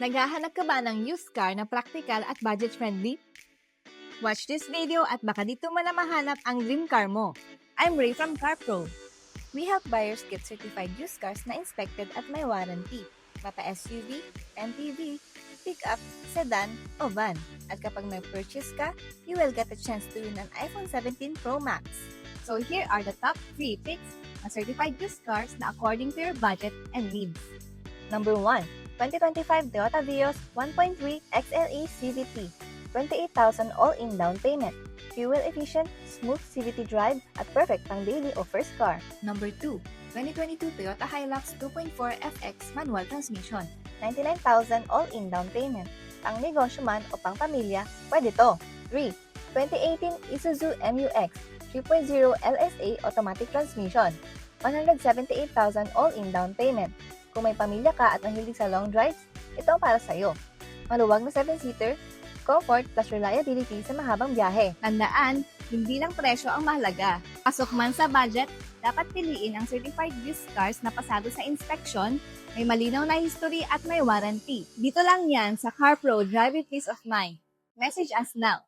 Naghahanap ka ba ng used car na practical at budget-friendly? Watch this video at baka dito mo na mahanap ang dream car mo. I'm Ray from CarPro. We help buyers get certified used cars na inspected at may warranty. Mapa SUV, MPV, pickup, sedan, o van. At kapag may purchase ka, you will get a chance to win an iPhone 17 Pro Max. So here are the top 3 picks na certified used cars na according to your budget and needs. Number 1. 2025 Toyota Vios 1.3 XLE CVT, 28,000 all-in down payment. Fuel efficient, smooth CVT drive at perfect pang daily o first car. Number 2. 2022 Toyota Hilux 2.4 FX manual transmission, 99,000 all-in down payment. Pang negosyo man o pang pamilya, pwede to. 3. 2018 Isuzu MU-X 3.0 LSA automatic transmission, 178,000 all-in down payment. Kung may pamilya ka at mahilig sa long drives, ito ang para sa'yo. Maluwag na 7-seater, comfort plus reliability sa mahabang biyahe. Tandaan, hindi lang presyo ang mahalaga. Pasok man sa budget, dapat piliin ang certified used cars na pasado sa inspection, may malinaw na history at may warranty. Dito lang yan sa CarPro, drive with peace of mind. Message us now.